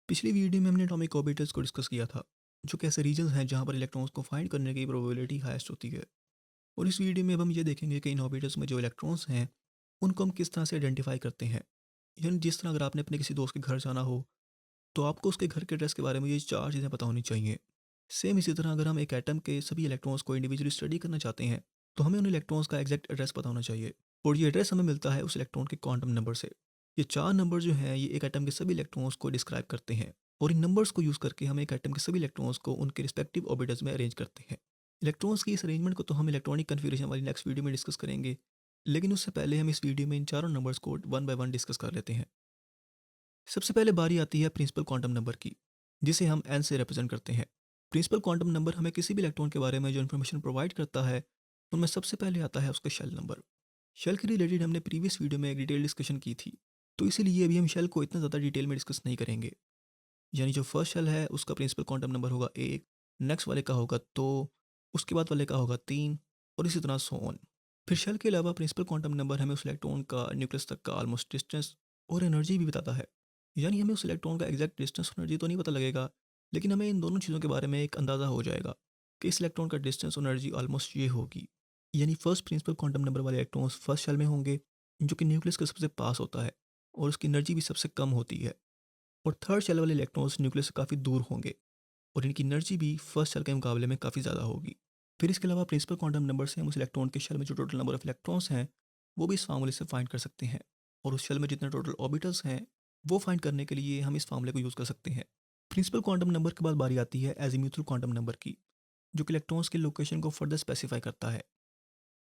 पिछली वीडियो में हमने एटॉमिक ऑर्बिटल्स को डिस्कस किया था, जो कि ऐसे रीजन्स हैं जहां पर इलेक्ट्रॉन्स को फाइंड करने की प्रोबेबिलिटी हाईएस्ट होती है। और इस वीडियो में अब हम ये देखेंगे कि इन ऑर्बिटल्स में जो इलेक्ट्रॉन्स हैं उनको हम किस तरह से आइडेंटिफाई करते हैं। यानी जिस तरह अगर आपने अपने किसी दोस्त के घर जाना हो तो आपको उसके घर के एड्रेस के बारे में ये चार चीज़ें पता होनी चाहिए। सेम इसी तरह अगर हम एक एटम के सभी इलेक्ट्रॉन्स को इंडिविजुअली स्टडी करना चाहते हैं तो हमें उन इलेक्ट्रॉन्स का एग्जैक्ट एड्रेस पता होना चाहिए। और ये एड्रेस हमें मिलता है उस इलेक्ट्रॉन के क्वांटम नंबर से। ये चार नंबर जो हैं ये एक एटम के सभी इलेक्ट्रॉन्स को डिस्क्राइब करते हैं। और इन नंबर्स को यूज़ करके हम एक एटम के सभी इलेक्ट्रॉन्स को उनके रिस्पेक्टिव ऑर्बिटल्स में अरेंज करते हैं। इलेक्ट्रॉन्स की इस अरेंजमेंट को तो हम इलेक्ट्रॉनिक कन्फिग्रेशन वाली नेक्स्ट वीडियो में डिस्कस करेंगे, लेकिन उससे पहले हम इस वीडियो में इन चारों नंबर्स को वन बाय वन डिस्कस कर लेते हैं। सबसे पहले बारी आती है प्रिंसिपल क्वांटम नंबर की, जिसे हम एन से रिप्रेजेंट करते हैं। प्रिंसिपल क्वांटम नंबर हमें किसी भी इलेक्ट्रॉन के बारे में जो इन्फॉर्मेशन प्रोवाइड करता है उनमें सबसे पहले आता है उसका शेल नंबर। शेल के रिलेटेड हमने प्रीवियस वीडियो में एक डिटेल डिस्कशन की थी, तो इसीलिए अभी हम शेल को इतना ज़्यादा डिटेल में डिस्कस नहीं करेंगे। यानी जो फर्स्ट शेल है उसका प्रिंसिपल क्वांटम नंबर होगा एक, नेक्स्ट वाले का होगा दो, उसके बाद वाले का होगा तीन, और इसी तरह सो ऑन। फिर शेल के अलावा प्रिंसिपल क्वांटम नंबर हमें उस इलेक्ट्रॉन का न्यूक्लियस तक का ऑलमोस्ट डिस्टेंस और एनर्जी भी बताता है। यानी हमें उस इलेक्ट्रॉन का एग्जैक्ट डिस्टेंस और एनर्जी तो नहीं पता लगेगा, लेकिन हमें इन दोनों चीज़ों के बारे में एक अंदाज़ा हो जाएगा कि इस इलेक्ट्रॉन का डिस्टेंस और एनर्जी ऑलमोस्ट ये होगी। यानी फर्स्ट प्रिंसिपल क्वांटम नंबर वाले इलेक्ट्रॉन्स फर्स्ट शेल में होंगे, जो कि न्यूक्लियस के सबसे पास होता है और उसकी एनर्जी भी सबसे कम होती है। और थर्ड शेल वाले इलेक्ट्रॉन्स न्यूक्लियस से काफ़ी दूर होंगे और इनकी एनर्जी भी फर्स्ट शेल के मुकाबले में काफ़ी ज़्यादा होगी। फिर इसके अलावा प्रिंसिपल क्वांटम नंबर से हम उस इलेक्ट्रॉन के शेल में जो टोटल नंबर ऑफ इलेक्ट्रॉन्स हैं वो भी इस फार्मूले से फाइंड कर सकते हैं। और उस शेल में जितने टोटल ऑर्बिटल्स हैं वो फाइंड करने के लिए हम इस फार्मूले को यूज़ कर सकते हैं। प्रिंसिपल क्वांटम नंबर के बाद बारी आती है एजीम्यूथल क्वांटम नंबर की, जो कि इलेक्ट्रॉन्स की लोकेशन को फर्दर स्पेसिफाई करता है।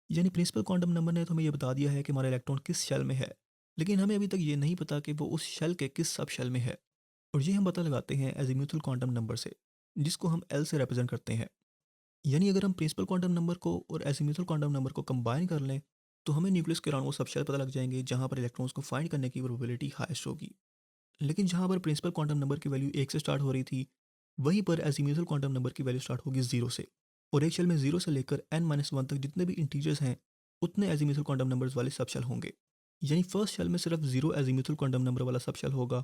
यानी प्रिंसिपल क्वांटम नंबर ने तो हमें ये बता दिया है कि हमारा इलेक्ट्रॉन किस शेल में है, लेकिन हमें अभी तक ये नहीं पता कि वो उस शेल के किस सब शेल में है। और ये हम पता लगाते हैं एजीम्यूथल क्वांटम नंबर से, जिसको हम एल से रिप्रेजेंट करते हैं। यानी अगर हम प्रिंसिपल क्वांटम नंबर को और एजीम्यूथल क्वांटम नंबर को कंबाइन कर लें तो हमें न्यूक्लियस के अराउंड वो सब शेल पता लग जाएंगे जहां पर इलेक्ट्रॉन्स को फाइंड करने की प्रोबेबिलिटी हाईएस्ट होगी। लेकिन जहां पर प्रिंसिपल क्वांटम नंबर की वैल्यू एक से स्टार्ट हो रही थी, वहीं पर एजीम्यूथल क्वांटम नंबर की वैल्यू स्टार्ट होगी जीरो से। और एक शेल में जीरो से लेकर एन माइनस वन तक जितने भी इंटीजर्स हैं उतने एजीम्यूथल क्वांटम नंबर्स वाले सब शेल होंगे। यानी फर्स्ट शेल में सिर्फ जीरो एजीम्यूथल क्वांटम नंबर वाला सब शेल होगा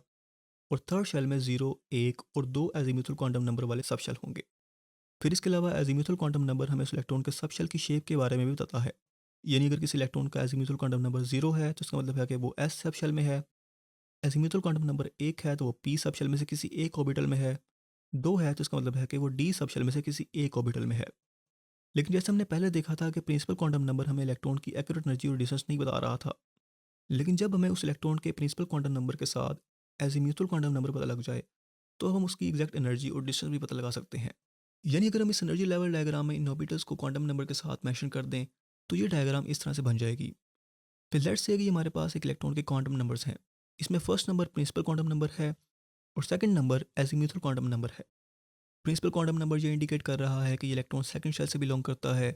और थर्ड शेल में जीरो, एक और दो एजीम्यूथल क्वांटम नंबर वाले सब शेल होंगे। फिर इसके अलावा एजीम्यूथल क्वांटम नंबर हमें उस इलेक्ट्रॉन के सब शेल की शेप के बारे में भी बताता है। यानी अगर किसी इलेक्ट्रॉन का एजीम्यूथल क्वांटम नंबर जीरो है तो इसका मतलब है कि वो एस सब शेल में है। एजीम्यूथल क्वांटम नंबर एक है तो वो पी सब शेल में से किसी एक ऑर्बिटल में है। दो है तो इसका मतलब है कि वो डी सब शेल में से किसी एक ऑर्बिटल में है। लेकिन जैसे हमने पहले देखा था कि प्रिंसिपल क्वांटम नंबर हमें इलेक्ट्रॉन की एक्यूरेट एनर्जी और डिस्टेंस नहीं बता रहा था, लेकिन जब हमें उस इलेक्ट्रॉन के प्रिंसिपल क्वांटम नंबर के साथ एजीम्यूथल क्वांटम नंबर पता लग जाए तो हम उसकी एग्जैक्ट एनर्जी और डिस्टेंस भी पता लगा सकते हैं। यानी अगर हम इस एनर्जी लेवल डायग्राम में इन ऑर्बिटल्स को क्वांटम नंबर के साथ मेंशन कर दें तो ये डायग्राम इस तरह से बन जाएगी। फिर लेट्स से कि हमारे पास एक इलेक्ट्रॉन के क्वांटम नंबर्स हैं। इसमें first number principal quantum number है और second number azimuthal quantum number है। प्रिंसिपल क्वांटम नंबर ये इंडिकेट कर रहा है कि ये इलेक्ट्रॉन सेकंड शेल से बिलोंग करता है।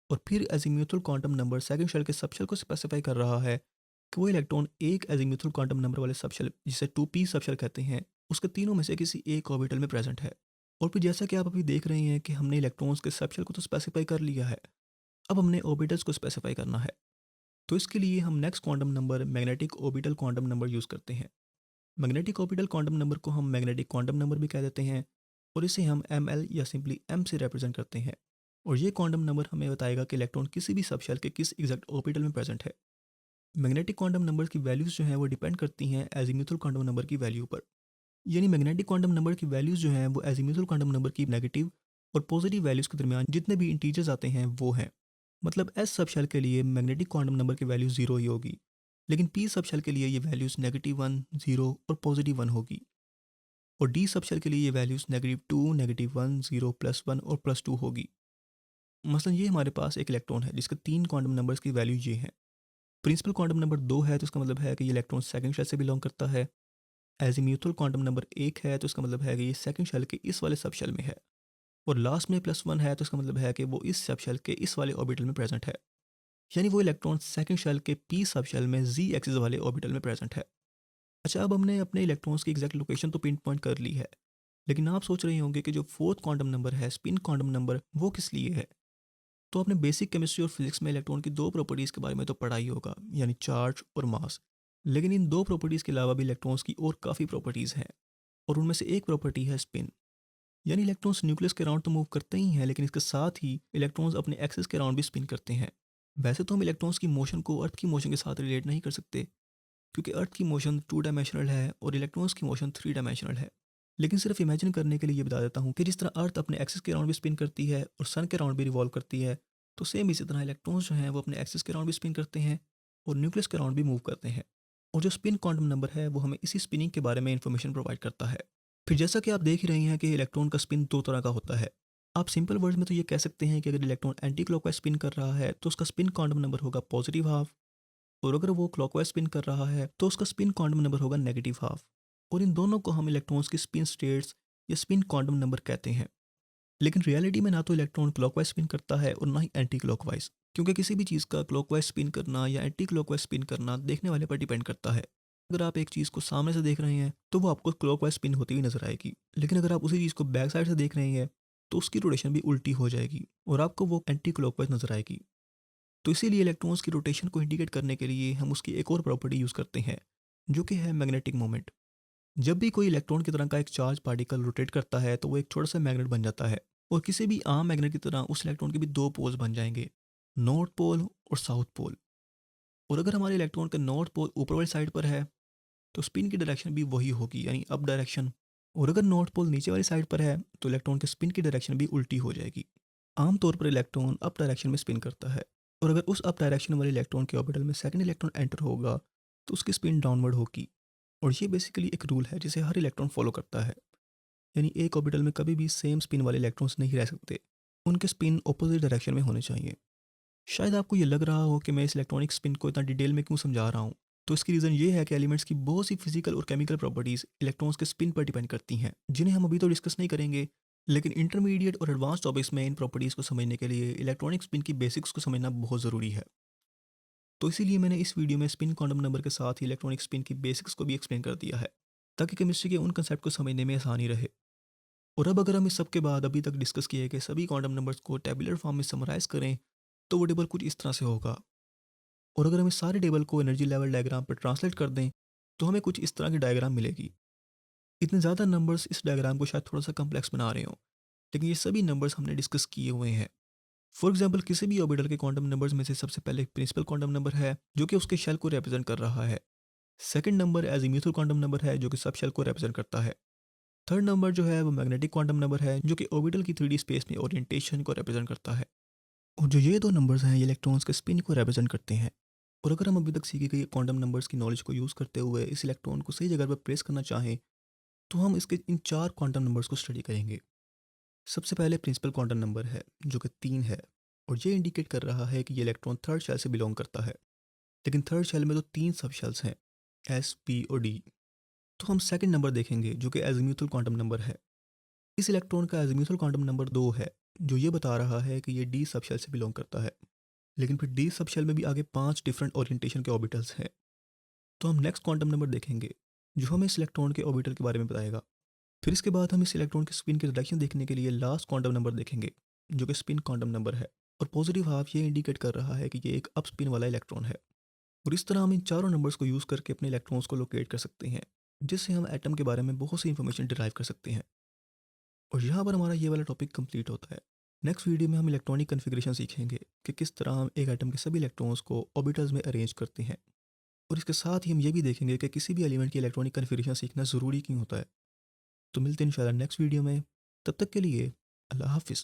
और फिर azimuthal quantum number second shell के सबशेल को स्पेसिफाई कर रहा है कि वो इलेक्ट्रॉन एक एजीम्यूथल क्वांटम नंबर वाले सबशेल, जिसे टू पी सबशेल कहते हैं, उसके तीनों में से किसी एक ऑर्बिटल में प्रेजेंट है। और फिर जैसा कि आप अभी देख रहे हैं कि हमने इलेक्ट्रॉन्स के सबशेल को तो स्पेसिफाई कर लिया है, अब हमने ऑर्बिटल्स को स्पेसिफाई करना है। तो इसके लिए हम next quantum number magnetic orbital quantum number use करते हैं। मैग्नेटिक ऑर्बिटल क्वांटम नंबर को हम मैग्नेटिक क्वांटम नंबर भी कह देते हैं और इसे हम एम एल या सिंपली एम से रिप्रेजेंट करते हैं। और ये क्वांटम नंबर हमें बताएगा कि इलेक्ट्रॉन किसी भी सबशेल के किस एग्जैक्ट ऑर्बिटल में प्रेजेंट है। मैग्नेटिक क्वांटम नंबर की वैल्यूज़ जो हैं वो डिपेंड करती हैं एजीम्यूथल क्वांटम नंबर की वैल्यू पर। यानी मैग्नेटिक क्वांटम नंबर की वैल्यूज़ जो हैं वो एजीम्यूथल क्वांटम नंबर की नेगेटिव और पॉजिटिव वैल्यूज़ के दरमियान जितने भी इंटीजर्स आते हैं वो हैं। मतलब एस सब शेल के लिए मैग्नेटिक क्वांटम नंबर की वैल्यू जीरो ही होगी, लेकिन पी सब शेल के लिए ये वैल्यूज़ नेगेटिव वन, जीरो और पॉजिटिव वन होगी। और डी सब शेल के लिए ये values negative two, negative one, zero, plus one और प्लस टू होगी। मसलन ये हमारे पास एक इलेक्ट्रॉन है जिसके तीन क्वांटम नंबर्स की वैल्यू ये हैं। प्रिंसिपल क्वांटम नंबर दो है तो इसका मतलब है कि ये इलेक्ट्रॉन सेकंड शेल से बिलोंग करता है। एजीम्यूथल क्वांटम नंबर एक है तो इसका मतलब है कि ये सेकंड शेल के इस वाले सब शेल में है। और लास्ट में प्लस वन है तो इसका मतलब है कि वो इस सब शेल के इस वाले ऑर्बिटल में प्रेजेंट है। यानी वो इलेक्ट्रॉन सेकंड शेल के पी सब शेल में जी एक्सिस वाले ऑर्बिटल में प्रेजेंट है। अच्छा, अब हमने अपने इलेक्ट्रॉन्स की एग्जैक्ट लोकेशन तो पिन पॉइंट कर ली है, लेकिन आप सोच रहे होंगे कि जो फोर्थ क्वांटम नंबर है स्पिन क्वांटम नंबर वो किस लिए है। तो आपने बेसिक केमिस्ट्री और फिजिक्स में इलेक्ट्रॉन की दो प्रॉपर्टीज़ के बारे में तो पढ़ा ही होगा, यानी चार्ज और मास। लेकिन इन दो प्रॉपर्टीज़ के अलावा भी इलेक्ट्रॉन्स की और काफ़ी प्रॉपर्टीज़ हैं। और उनमें से एक प्रॉपर्टी है स्पिन। यानी इलेक्ट्रॉन्स न्यूक्लियस के अराउंड तो मूव करते ही हैं, लेकिन इसके साथ ही इलेक्ट्रॉन्स अपने एक्सिस के अराउंड भी स्पिन करते हैं। वैसे तो हम इलेक्ट्रॉन्स की मोशन को अर्थ की मोशन के साथ रिलेट नहीं कर सकते, क्योंकि अर्थ की मोशन 2 डायमेंशनल है और इलेक्ट्रॉन्स की मोशन 3 डायमेंशनल है। लेकिन सिर्फ इमेजिन करने के लिए ये बता देता हूँ कि जिस तरह अर्थ अपने एक्सिस के अराउंड भी स्पिन करती है और सन के अराउंड भी रिवॉल्व करती है, तो सेम इसी तरह इलेक्ट्रॉन्स जो हैं वो अपने एक्सिस के अराउंड भी स्पिन करते हैं और न्यूक्लियस के अराउंड भी मूव करते हैं। और जो स्पिन क्वांटम नंबर है वो हमें इसी स्पिनिंग के बारे में इंफॉर्मेशन प्रोवाइड करता है। फिर जैसा कि आप देख ही रहे हैं कि इलेक्ट्रॉन का स्पिन दो तरह का होता है। आप सिंपल वर्ड्स में तो ये कह सकते हैं कि अगर इलेक्ट्रॉन एंटी क्लॉकवाइज स्पिन कर रहा है तो उसका स्पिन क्वांटम नंबर होगा पॉजिटिव हाफ, और अगर वो क्लॉकवाइज स्पिन कर रहा है तो उसका स्पिन क्वांटम नंबर होगा नेगेटिव हाफ। और इन दोनों को हम इलेक्ट्रॉन्स की स्पिन स्टेट्स या स्पिन क्वांटम नंबर कहते हैं। लेकिन रियलिटी में ना तो इलेक्ट्रॉन क्लॉकवाइज स्पिन करता है और ना ही एंटी क्लॉकवाइज, क्योंकि किसी भी चीज़ का क्लॉकवाइज स्पिन करना या एंटी क्लॉकवाइज स्पिन करना देखने वाले पर डिपेंड करता है। अगर आप एक चीज़ को सामने से देख रहे हैं तो वो आपको क्लॉकवाइज स्पिन होती हुई नजर आएगी, लेकिन अगर आप उसी चीज़ को बैक साइड से देख रहे हैं तो उसकी रोटेशन भी उल्टी हो जाएगी और आपको वो एंटी क्लॉकवाइज नजर आएगी। तो इसीलिए इलेक्ट्रॉन्स की रोटेशन को इंडिकेट करने के लिए हम उसकी एक और प्रॉपर्टी यूज़ करते हैं, जो कि है मैग्नेटिक मोमेंट। जब भी कोई इलेक्ट्रॉन की तरह का एक चार्ज पार्टिकल रोटेट करता है तो वो एक छोटा सा मैग्नेट बन जाता है, और किसी भी आम मैग्नेट की तरह उस इलेक्ट्रॉन के भी दो पोल्स बन जाएंगे, नॉर्थ पोल और साउथ पोल। और अगर हमारे इलेक्ट्रॉन का नॉर्थ पोल ऊपर वाली साइड पर है तो स्पिन की डायरेक्शन भी वही होगी, यानी अप डायरेक्शन। और अगर नॉर्थ पोल नीचे वाली साइड पर है तो इलेक्ट्रॉन के स्पिन की डायरेक्शन भी उल्टी हो जाएगी। आमतौर पर इलेक्ट्रॉन अप डायरेक्शन में स्पिन करता है, और अगर उस अप डायरेक्शन वाले इलेक्ट्रॉन के ऑर्बिटल में सेकंड इलेक्ट्रॉन एंटर होगा तो उसकी स्पिन डाउनवर्ड होगी। और ये बेसिकली एक रूल है जिसे हर इलेक्ट्रॉन फॉलो करता है। यानी एक ऑर्बिटल में कभी भी सेम स्पिन वाले इलेक्ट्रॉन्स नहीं रह सकते, उनके स्पिन ऑपोजिट डायरेक्शन में होने चाहिए। शायद आपको ये लग रहा हो कि मैं इस इलेक्ट्रॉनिक स्पिन को इतना डिटेल में क्यों समझा रहा हूँ। तो इसकी रीज़न ये है कि एलिमेंट्स की बहुत सी फिजिकल और केमिकल प्रॉपर्टीज़ इलेक्ट्रॉन्स के स्पिन पर डिपेंड करती हैं, जिन्हें हम अभी तो डिस्कस नहीं करेंगे। लेकिन इंटरमीडिएट और एडवांस टॉपिक्स में इन प्रॉपर्टीज़ को समझने के लिए इलेक्ट्रॉनिक स्पिन की बेसिक्स को समझना बहुत ज़रूरी है। तो इसीलिए मैंने इस वीडियो में स्पिन क्वांटम नंबर के साथ ही इलेक्ट्रॉनिक स्पिन की बेसिक्स को भी एक्सप्लेन कर दिया है, ताकि केमिस्ट्री के उन कंसेप्ट को समझने में आसानी रहे। और अब अगर हम इस सब के बाद अभी तक डिस्कस किए गए सभी क्वांटम नंबर्स को टेबुलर फॉर्म में समराइज करें तो वो टेबल कुछ इस तरह से होगा। और अगर हम इस सारे टेबल को एनर्जी लेवल डायग्राम पर ट्रांसलेट कर दें तो हमें कुछ इस तरह की डायग्राम मिलेगी। इतने ज़्यादा नंबर्स इस डायग्राम को शायद थोड़ा सा कम्प्लेक्स बना रहे हों, लेकिन ये सभी नंबर्स हमने डिस्कस किए हुए हैं। फॉर एग्जाम्पल, किसी भी ऑर्बिटल के क्वांटम नंबर्स में से सबसे पहले प्रिंसिपल क्वांटम नंबर है जो कि उसके शेल को रिप्रेजेंट कर रहा है। Second number azimuthal quantum number है जो कि सब शेल को रिप्रेजेंट करता है। थर्ड नंबर जो है वो मैग्नेटिक क्वांटम नंबर है जो कि ऑर्बिटल की 3D स्पेस में ओरिएंटेशन को रिप्रेजेंट करता है। और जो ये दो नंबर्स हैं ये इलेक्ट्रॉन्स के स्पिन को रिप्रेजेंट करते हैं। और अगर हम अभी तक सीखी गई क्वांटम नंबर्स की नॉलेज को यूज़ करते हुए इस इलेक्ट्रॉन को सही जगह पर प्लेस करना चाहें तो हम इसके इन चार क्वांटम नंबर्स को स्टडी करेंगे। सबसे पहले प्रिंसिपल क्वांटम नंबर है जो कि 3 है, और ये इंडिकेट कर रहा है कि ये इलेक्ट्रॉन थर्ड शेल से बिलोंग करता है। लेकिन थर्ड शेल में तो 3 सब शेल्स हैं, एस, पी और डी। तो हम सेकंड नंबर देखेंगे जो कि एजीम्यूथल क्वांटम नंबर है। इस इलेक्ट्रॉन का एजीम्यूथल क्वांटम नंबर 2 है, जो ये बता रहा है कि ये डी सब शेल से बिलोंग करता है। लेकिन फिर डी सब शेल में भी आगे 5 डिफरेंट ओरिएंटेशन के ऑर्बिटल्स हैं। तो हम नेक्स्ट क्वांटम नंबर देखेंगे जो हमें इस इलेक्ट्रॉन के ऑर्बिटल के बारे में बताएगा। फिर इसके बाद हम इस इलेक्ट्रॉन के स्पिन की डायरेक्शन देखने के लिए लास्ट क्वांटम नंबर देखेंगे जो कि स्पिन क्वांटम नंबर है। और पॉजिटिव हाफ ये इंडिकेट कर रहा है कि ये एक अप स्पिन वाला इलेक्ट्रॉन है। और इस तरह हम इन चारों नंबर्स को यूज़ करके अपने इलेक्ट्रॉन्स को लोकेट कर सकते हैं, जिससे हम एटम के बारे में बहुत सी इंफॉर्मेशन डिराइव कर सकते हैं। और यहाँ पर हमारा ये वाला टॉपिक कंप्लीट होता है। नेक्स्ट वीडियो में हम इलेक्ट्रॉनिक कन्फिग्रेशन सीखेंगे कि किस तरह हम एक एटम के सभी इलेक्ट्रॉन्स को ऑर्बिटल्स में अरेंज करते हैं। और इसके साथ ही हम ये भी देखेंगे कि किसी भी एलिमेंट की इलेक्ट्रॉनिक कन्फिग्रेशन सीखना ज़रूरी क्यों होता है। तो मिलते हैं इंशाल्लाह नेक्स्ट वीडियो में। तब तक के लिए अल्लाह हाफिज़।